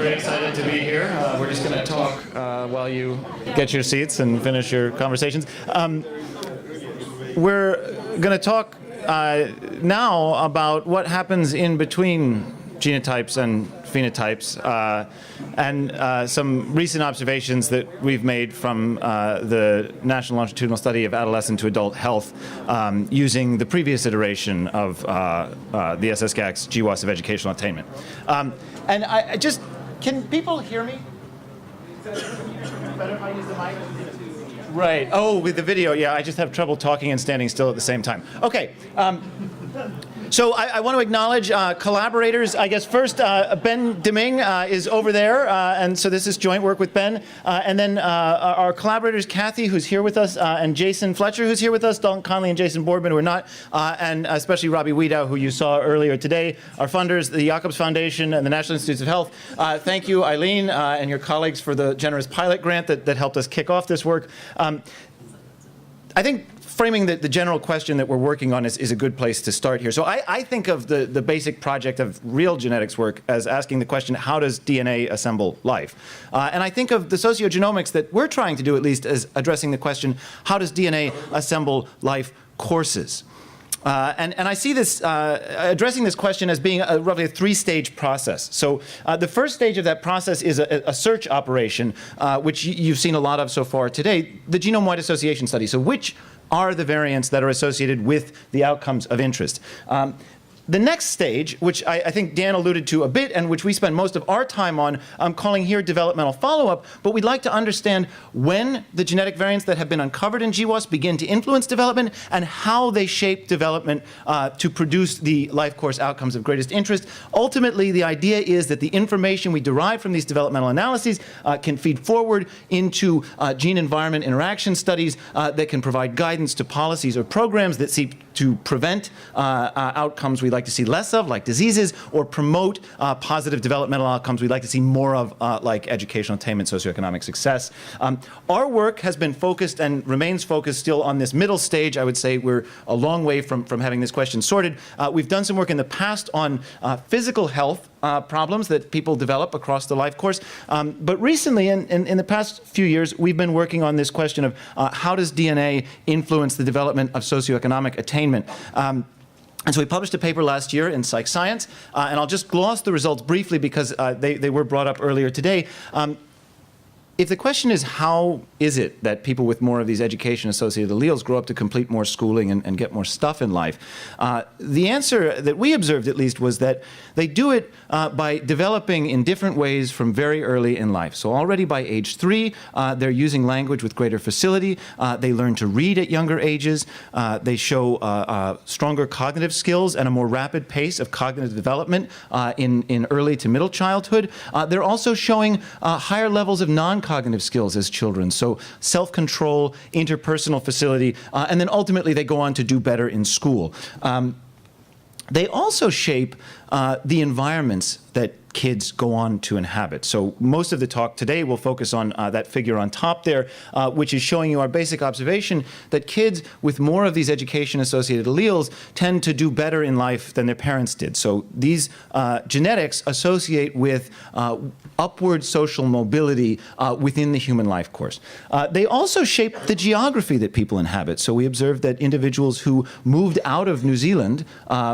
very excited to be here. We're just going to talk while you get your seats and finish your conversations. We're going to talk now about what happens in between genotypes and phenotypes, and some recent observations that we've made from the National Longitudinal Study of Adolescent to Adult Health using the previous iteration of the SSGAC's GWAS of educational attainment. And I just, can people hear me? Is it better if I use the mic? Right. Oh, with the video, yeah, I just have trouble talking and standing still at the same time. Okay. So I want to acknowledge collaborators. I guess first, Ben Deming is over there, and so this is joint work with Ben. And then our collaborators, Kathy, who's here with us, and Jason Fletcher, who's here with us, Dalton Conley and Jason Boardman, who are not, and especially Robbie Wiedow, who you saw earlier today. Our funders, the Jacobs Foundation and the National Institutes of Health. Thank you, Eileen, and your colleagues for the generous pilot grant that helped us kick off this work. I think framing the general question that we're working on is a good place to start here. So I think of the basic project of real genetics work as asking the question, how does DNA assemble life? And I think of the sociogenomics that we're trying to do, at least, as addressing the question, how does DNA assemble life courses? And I see this, addressing this question as being roughly a three-stage process. So the first stage of that process is a search operation, which you've seen a lot of so far today, the genome-wide association study. So which are the variants that are associated with the outcomes of interest? The next stage, which I think Dan alluded to a bit and which we spend most of our time on, I'm calling here developmental follow-up, but we'd like to understand when the genetic variants that have been uncovered in GWAS begin to influence development and how they shape development to produce the life course outcomes of greatest interest. Ultimately, the idea is that the information we derive from these developmental analyses can feed forward into gene-environment interaction studies that can provide guidance to policies or programs that seek to prevent outcomes we'd like to see less of, like diseases, or promote positive developmental outcomes we'd like to see more of, like educational attainment, socioeconomic success. Our work has been focused and remains focused still on this middle stage. I would say we're a long way from having this question sorted. We've done some work in the past on physical health problems that people develop across the life course. But recently, in the past few years, we've been working on this question of how does DNA influence the development of socioeconomic attainment. And so we published a paper last year in Psych Science, and I'll just gloss the results briefly because they were brought up earlier today. If the question is how is it that people with more of these education-associated alleles grow up to complete more schooling and get more stuff in life, the answer that we observed, at least, was that they do it by developing in different ways from very early in life. So already by age 3, they're using language with greater facility. They learn to read at younger ages. They show stronger cognitive skills and a more rapid pace of cognitive development in early to middle childhood. They're also showing higher levels of non-cognitive skills as children, so self-control, interpersonal facility, and then ultimately they go on to do better in school. They also shape the environments that kids go on to inhabit. So most of the talk today will focus on that figure on top there, which is showing you our basic observation that kids with more of these education-associated alleles tend to do better in life than their parents did. So these genetics associate with upward social mobility within the human life course. They also shape the geography that people inhabit. So we observed that individuals who moved out of New Zealand,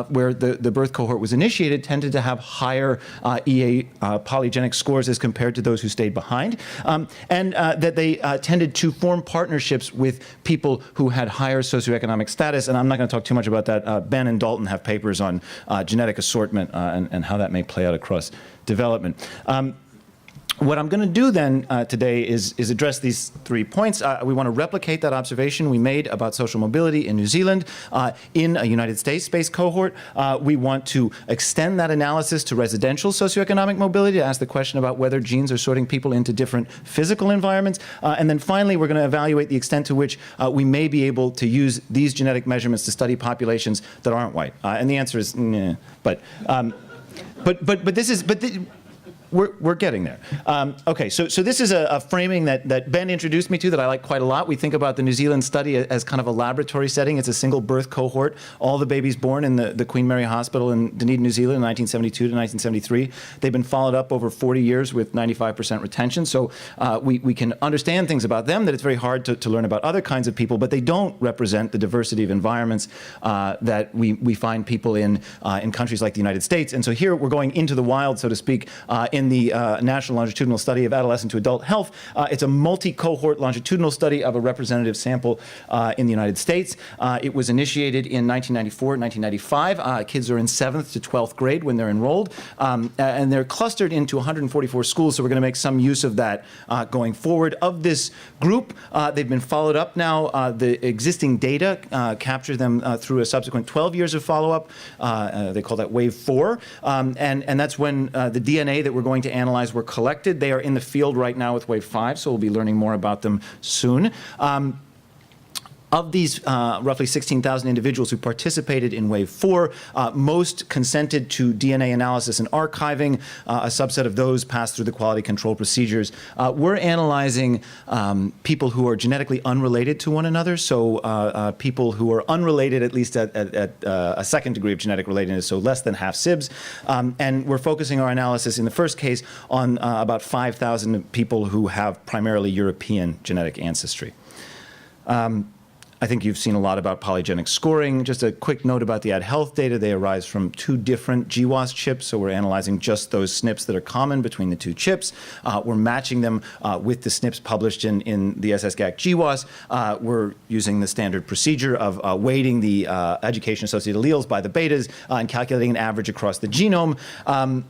where the birth cohort was initiated, tended to have higher EA polygenic scores as compared to those who stayed behind, and that they tended to form partnerships with people who had higher socioeconomic status. And I'm not going to talk too much about that. Ben and Dalton have papers on genetic assortment and how that may play out across development. What I'm going to do then today is address these 3 points. We want to replicate that observation we made about social mobility in New Zealand in a United States-based cohort. We want to extend that analysis to residential socioeconomic mobility to ask the question about whether genes are sorting people into different physical environments. And then finally, we're going to evaluate the extent to which we may be able to use these genetic measurements to study populations that aren't white. And the answer is, nah. But this is... we're getting there. Okay, so this is a framing that Ben introduced me to that I like quite a lot. We think about the New Zealand study as kind of a laboratory setting. It's a single birth cohort. All the babies born in the Queen Mary Hospital in Dunedin, New Zealand in 1972 to 1973. They've been followed up over 40 years with 95% retention. So we can understand things about them that it's very hard to learn about other kinds of people, but they don't represent the diversity of environments that we find people in countries like the United States. And so here we're going into the wild, so to speak, in the National Longitudinal Study of Adolescent to Adult Health. It's a multi-cohort longitudinal study of a representative sample in the United States. It was initiated in 1994 and 1995. Kids are in 7th to 12th grade when they're enrolled, and they're clustered into 144 schools, so we're going to make some use of that going forward. Of this group, they've been followed up now. The existing data capture them through a subsequent 12 years of follow-up. They call that Wave 4, and that's when the DNA that we're going to analyze were collected. They are in the field right now with Wave 5, so we'll be learning more about them soon. Of these roughly 16,000 individuals who participated in Wave 4, most consented to DNA analysis and archiving. A subset of those passed through the quality control procedures. We're analyzing people who are genetically unrelated to one another, so people who are unrelated at least at a second degree of genetic relatedness, so less than half sibs. And we're focusing our analysis in the first case on about 5,000 people who have primarily European genetic ancestry. I think you've seen a lot about polygenic scoring. Just a quick note about the AdHealth data. They arise from 2 different GWAS chips, so we're analyzing just those SNPs that are common between the 2 chips. We're matching them with the SNPs published in the SSGAC GWAS. We're using the standard procedure of weighting the education-associated alleles by the betas and calculating an average across the genome.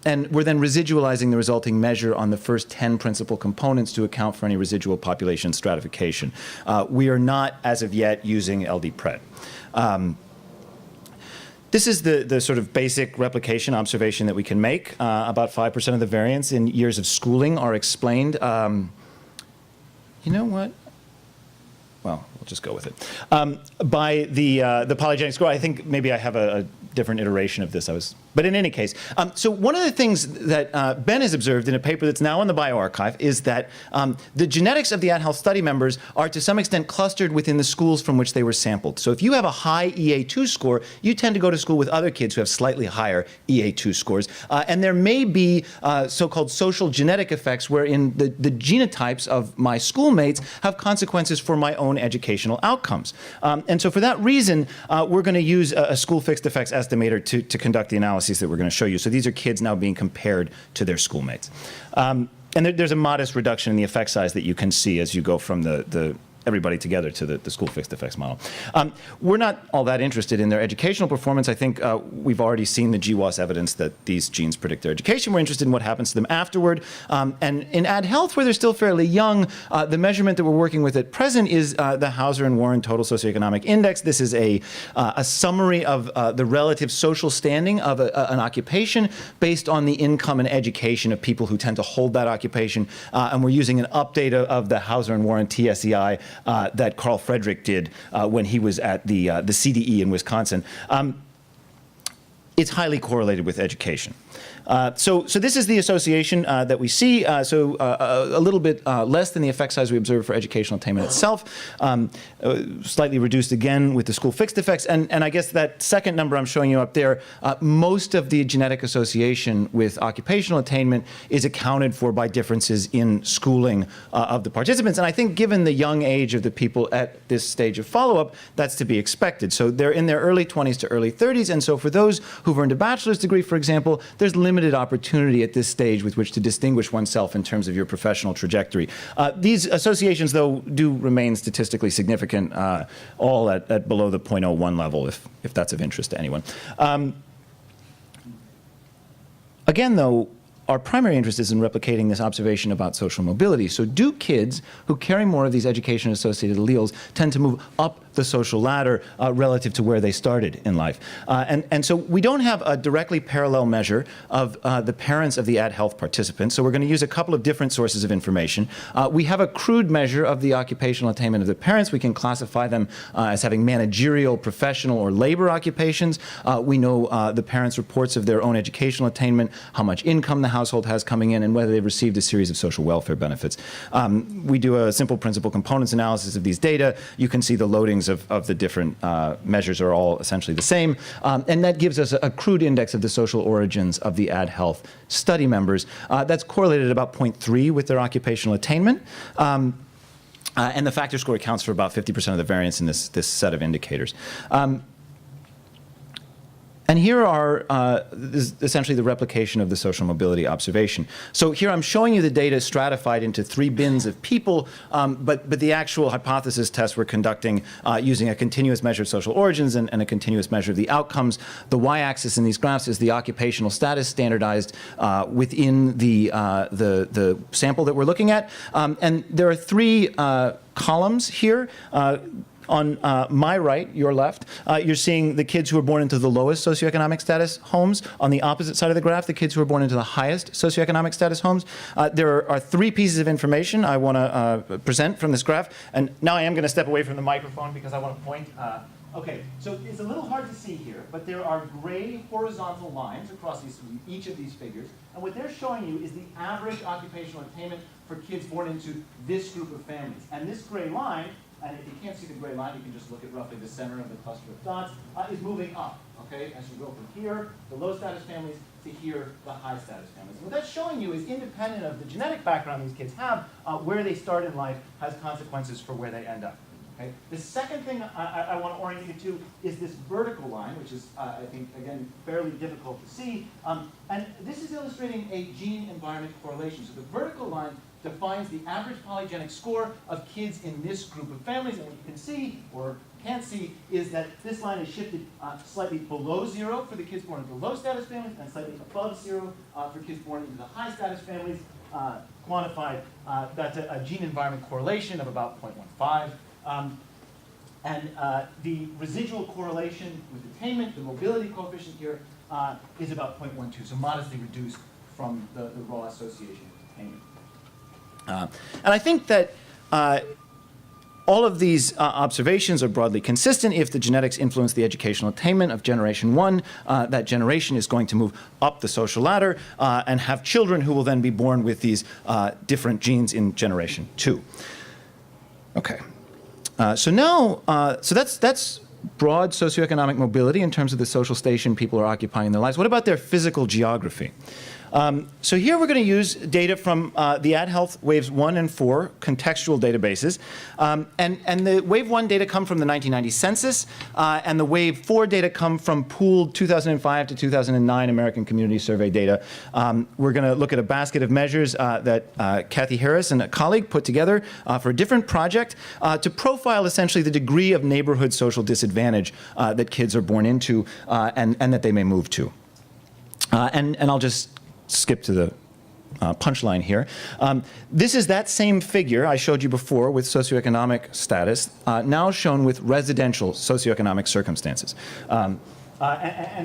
And we're then residualizing the resulting measure on the first 10 principal components to account for any residual population stratification. We are not, as of yet, using LD-PRED. This is the sort of basic replication observation that we can make. About 5% of the variants in years of schooling are explained. You know what? Well, we'll just go with it. By the polygenic score, I think maybe I have a different iteration of this. But in any case, so one of the things that Ben has observed in a paper that's now in the bioRxiv is that the genetics of the AdHealth study members are to some extent clustered within the schools from which they were sampled. So if you have a high EA2 score, you tend to go to school with other kids who have slightly higher EA2 scores. And there may be so-called social genetic effects wherein the genotypes of my schoolmates have consequences for my own educational outcomes. And so for that reason, we're going to use a school fixed effects estimator to conduct the analysis that we're going to show you. So these are kids now being compared to their schoolmates. And there's a modest reduction in the effect size that you can see as you go from everybody together to the school fixed effects model. We're not all that interested in their educational performance. I think we've already seen the GWAS evidence that these genes predict their education. We're interested in what happens to them afterward. And in AdHealth, where they're still fairly young, the measurement that we're working with at present is the Hauser and Warren Total Socioeconomic Index. This is a summary of the relative social standing of an occupation based on the income and education of people who tend to hold that occupation. And we're using an update of the Hauser and Warren TSEI that Carl Frederick did when he was at the CDE in Wisconsin. It's highly correlated with education. So this is the association that we see. A little bit less than the effect size we observed for educational attainment itself. Slightly reduced again with the school fixed effects. And I guess that second number I'm showing you up there, most of the genetic association with occupational attainment is accounted for by differences in schooling of the participants. And I think given the young age of the people at this stage of follow-up, that's to be expected. So they're in their early 20s to early 30s. And so for those who've earned a bachelor's degree, for example, there's limited opportunity at this stage with which to distinguish oneself in terms of your professional trajectory. These associations, though, do remain statistically significant, all at below the 0.01 level, if that's of interest to anyone. Again, though, our primary interest is in replicating this observation about social mobility. So do kids who carry more of these education-associated alleles tend to move up the social ladder relative to where they started in life. And so we don't have a directly parallel measure of the parents of the AdHealth participants, so we're going to use a couple of different sources of information. We have a crude measure of the occupational attainment of the parents. We can classify them as having managerial, professional, or labor occupations. We know the parents' reports of their own educational attainment, how much income the household has coming in, and whether they've received a series of social welfare benefits. We do a simple principal components analysis of these data. You can see the loadings of the different measures are all essentially the same. And that gives us a crude index of the social origins of the AdHealth study members. That's correlated at about 0.3 with their occupational attainment. And the factor score accounts for about 50% of the variance in this set of indicators. And here are essentially the replication of the social mobility observation. So here I'm showing you the data stratified into 3 bins of people, but the actual hypothesis test we're conducting using a continuous measure of social origins and a continuous measure of the outcomes. The y-axis in these graphs is the occupational status standardized within the sample that we're looking at. And there are 3 columns here. On my right, your left, you're seeing the kids who are born into the lowest socioeconomic status homes. On the opposite side of the graph, the kids who are born into the highest socioeconomic status homes. There are 3 pieces of information I want to present from this graph. And now I am going to step away from the microphone because I want to point. Okay, so it's a little hard to see here, but there are gray horizontal lines across each of these figures. And what they're showing you is the average occupational attainment for kids born into this group of families. And this gray line, and if you can't see the gray line, you can just look at roughly the center of the cluster of dots, is moving up, okay? As you go from here, the low status families, to here, the high status families. And what that's showing you is independent of the genetic background these kids have, where they start in life has consequences for where they end up. Okay? The second thing I want to orient you to is this vertical line, which is, I think, again, fairly difficult to see. And this is illustrating a gene-environment correlation. So the vertical line defines the average polygenic score of kids in this group of families. And what you can see, or can't see, is that this line is shifted slightly below 0 for the kids born into low status families, and slightly above 0 for kids born into the high status families. Quantified, that's a gene-environment correlation of about 0.15. And the residual correlation with attainment, the mobility coefficient here, is about 0.12, so modestly reduced from the raw association with attainment. And I think that all of these observations are broadly consistent. If the genetics influence the educational attainment of generation 1, that generation is going to move up the social ladder and have children who will then be born with these different genes in generation 2. Okay. So now, so that's broad socioeconomic mobility in terms of the social station people are occupying in their lives. What about their physical geography? So here we're going to use data from the AdHealth Waves 1 and 4 contextual databases. And the Wave 1 data come from the 1990 census, and the Wave 4 data come from pooled 2005 to 2009 American Community Survey data. We're going to look at a basket of measures that Kathy Harris and a colleague put together for a different project to profile essentially the degree of neighborhood social disadvantage that kids are born into and that they may move to. And I'll just skip to the punchline here. This is that same figure I showed you before with socioeconomic status, now shown with residential socioeconomic circumstances. And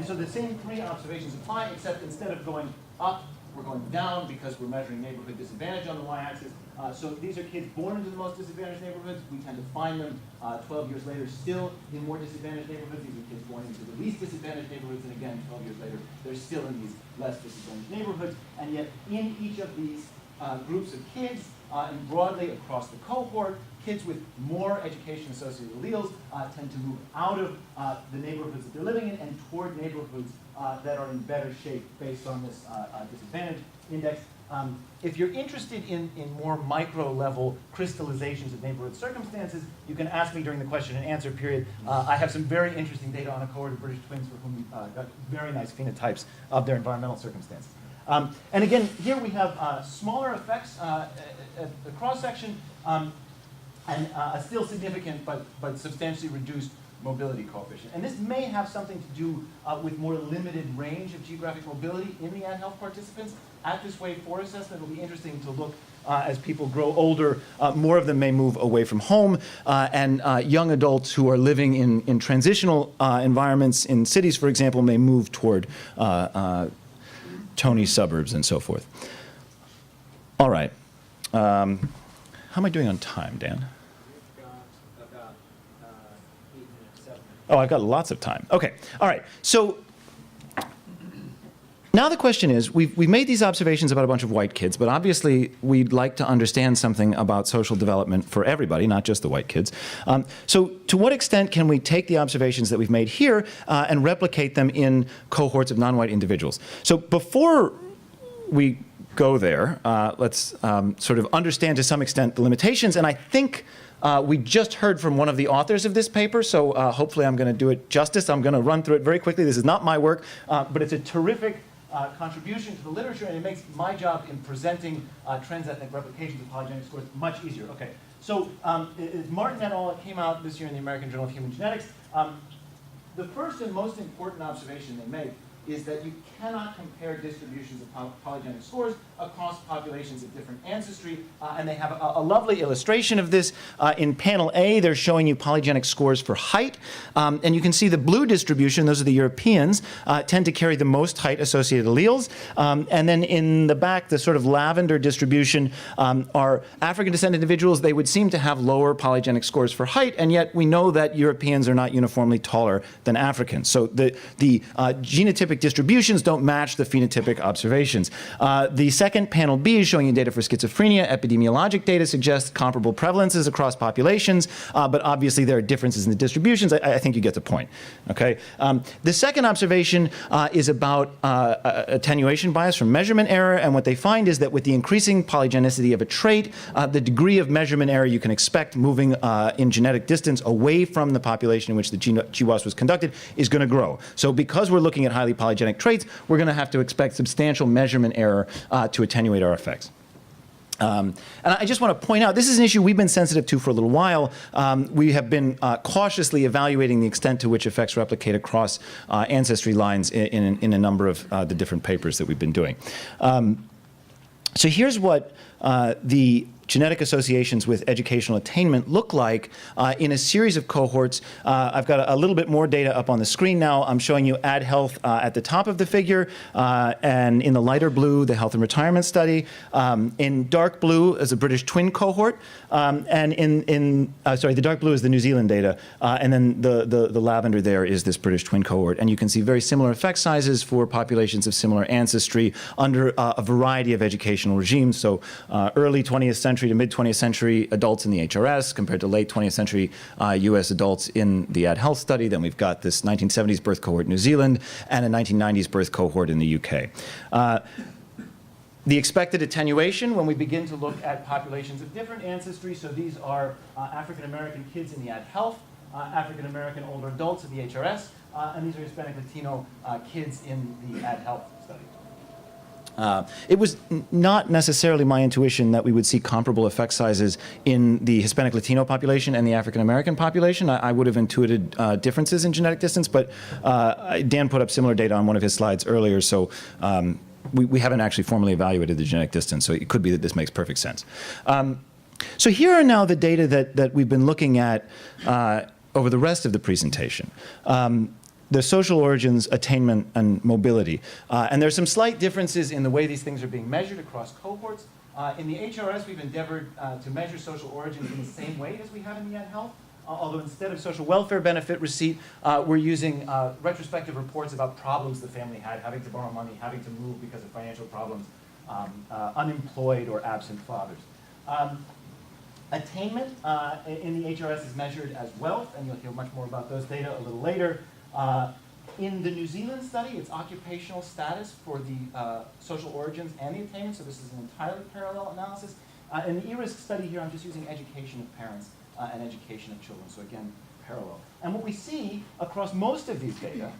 so the same 3 observations apply, except instead of going up, we're going down because we're measuring neighborhood disadvantage on the y-axis. So these are kids born into the most disadvantaged neighborhoods. We tend to find them 12 years later still in more disadvantaged neighborhoods. These are kids born into the least disadvantaged neighborhoods, and again, 12 years later, they're still in these less disadvantaged neighborhoods. And yet, in each of these groups of kids, and broadly across the cohort, kids with more education-associated alleles tend to move out of the neighborhoods that they're living in and toward neighborhoods that are in better shape based on this disadvantage index. If you're interested in more micro-level crystallizations of neighborhood circumstances, you can ask me during the question and answer period. I have some very interesting data on a cohort of British twins for whom we got very nice phenotypes of their environmental circumstances. And again, here we have smaller effects at the cross-section and a still significant but substantially reduced mobility coefficient. And this may have something to do with more limited range of geographic mobility in the AdHealth participants. at this wave 4 assessment. It'll be interesting to look as people grow older, more of them may move away from home, and young adults who are living in transitional environments in cities, for example, may move toward Tony suburbs and so forth. All right. How am I doing on time, Dan? Oh, I've got lots of time. Okay. All right. So now the question is, we've made these observations about a bunch of white kids, but obviously we'd like to understand something about social development for everybody, not just the white kids. So to what extent can we take the observations that we've made here and replicate them in cohorts of non-white individuals? So before we go there, let's sort of understand to some extent the limitations, and I think we just heard from one of the authors of this paper, so hopefully I'm going to do it justice. I'm going to run through it very quickly. This is not my work, but it's a terrific contribution to the literature, and it makes my job in presenting transethnic replications of polygenic scores much easier. Okay, so it's Martin et al. It came out this year in the American Journal of Human Genetics. The first and most important observation they make is that you cannot compare distributions of polygenic scores across populations of different ancestry. And they have a lovely illustration of this. In panel A, they're showing you polygenic scores for height. And you can see the blue distribution, those are the Europeans, tend to carry the most height-associated alleles. And then in the back, the sort of lavender distribution are African-descended individuals. They would seem to have lower polygenic scores for height, and yet we know that Europeans are not uniformly taller than Africans. So the genotypic distributions don't match the phenotypic observations. The second, panel B, is showing you data for schizophrenia. Epidemiologic data suggests comparable prevalences across populations, but obviously there are differences in the distributions. I think you get the point. Okay. The second observation is about attenuation bias from measurement error, and what they find is that with the increasing polygenicity of a trait, the degree of measurement error you can expect moving in genetic distance away from the population in which the GWAS was conducted is going to grow. So because we're looking at highly polygenic traits, we're going to have to expect substantial measurement error to attenuate our effects. And I just want to point out, this is an issue we've been sensitive to for a little while. We have been cautiously evaluating the extent to which effects replicate across ancestry lines in a number of the different papers that we've been doing. So here's what the genetic associations with educational attainment look like in a series of cohorts. I've got a little bit more data up on the screen now. I'm showing you Ad Health at the top of the figure, and in the lighter blue, the Health and Retirement Study. In dark blue is a British twin cohort, and sorry, the dark blue is the New Zealand data, and then the lavender there is this British twin cohort. And you can see very similar effect sizes for populations of similar ancestry under a variety of educational regimes. So early 20th century to mid-20th century adults in the HRS compared to late 20th century US adults in the Ad Health study. Then we've got this 1970s birth cohort in New Zealand and a 1990s birth cohort in the UK. The expected attenuation when we begin to look at populations of different ancestry, so these are African-American kids in the Ad Health, African-American older adults in the HRS, and these are Hispanic Latino kids in the Ad Health study. It was not necessarily my intuition that we would see comparable effect sizes in the Hispanic Latino population and the African American population. I would have intuited differences in genetic distance, but Dan put up similar data on one of his slides earlier, so we haven't actually formally evaluated the genetic distance, so it could be that this makes perfect sense. So here are now the data that we've been looking at over the rest of the presentation. The social origins, attainment, and mobility. And there's some slight differences in the way these things are being measured across cohorts. In the HRS, we've endeavored to measure social origins in the same way as we have in the Ad Health, although instead of social welfare benefit receipt, we're using retrospective reports about problems the family had, having to borrow money, having to move because of financial problems, unemployed or absent fathers. Attainment in the HRS is measured as wealth, and you'll hear much more about those data a little later. In the New Zealand study, it's occupational status for the social origins and the attainment, so this is an entirely parallel analysis. In the ERISC study here, I'm just using education of parents and education of children, so again, parallel. And what we see across most of these data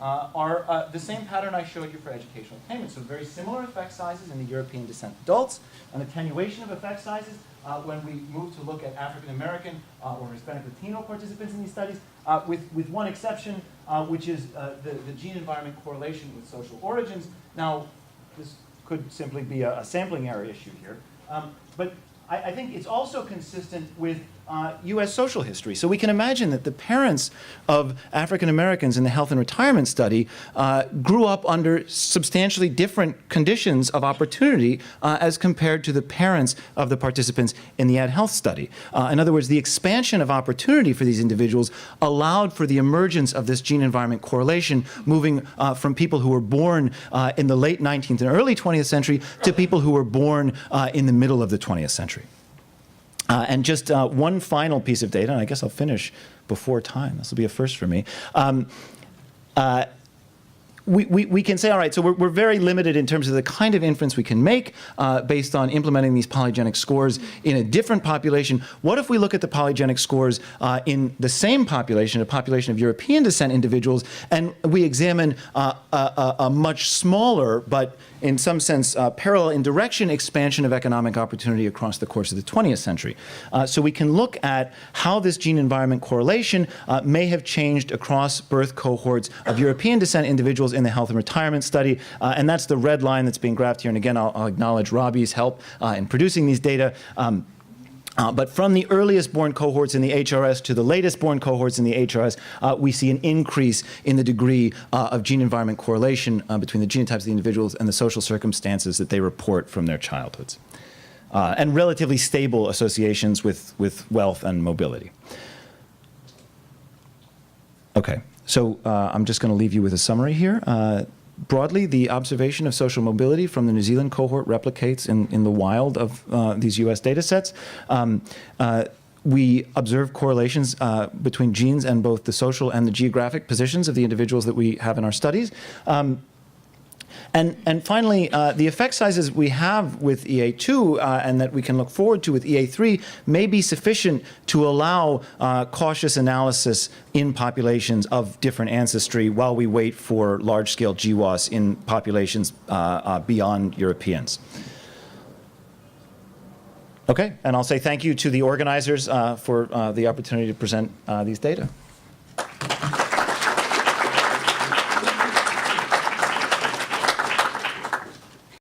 are the same pattern I showed you for educational attainment, so very similar effect sizes in the European descent adults, an attenuation of effect sizes when we move to look at African American or Hispanic Latino participants in these studies, with one exception, which is the gene environment correlation with social origins. Now, this could simply be a sampling error issue here. But I think it's also consistent with U.S. social history. So we can imagine that the parents of African Americans in the health and retirement study grew up under substantially different conditions of opportunity as compared to the parents of the participants in the Ed Health study. In other words, the expansion of opportunity for these individuals allowed for the emergence of this gene-environment correlation, moving from people who were born in the late 19th and early 20th century to people who were born in the middle of the 20th century. And just one final piece of data, and I guess I'll finish before time. This will be a first for me. We can say, all right, so we're very limited in terms of the kind of inference we can make based on implementing these polygenic scores in a different population. What if we look at the polygenic scores in the same population, a population of European descent individuals, and we examine a much smaller, but in some sense parallel in direction expansion of economic opportunity across the course of the 20th century. So we can look at how this gene-environment correlation may have changed across birth cohorts of European descent individuals in the health and retirement study. And that's the red line that's being graphed here. And again, I'll acknowledge Robbie's help in producing these data. But from the earliest born cohorts in the HRS to the latest born cohorts in the HRS, we see an increase in the degree of gene-environment correlation between the genotypes of the individuals and the social circumstances that they report from their childhoods. And relatively stable associations with wealth and mobility. Okay, so I'm just going to leave you with a summary here. Broadly, the observation of social mobility from the New Zealand cohort replicates in the wild of these US data sets. We observe correlations between genes and both the social and the geographic positions of the individuals that we have in our studies. And finally, the effect sizes we have with EA2 and that we can look forward to with EA3 may be sufficient to allow cautious analysis in populations of different ancestry while we wait for large-scale GWAS in populations beyond Europeans. Okay, and I'll say thank you to the organizers for the opportunity to present these data.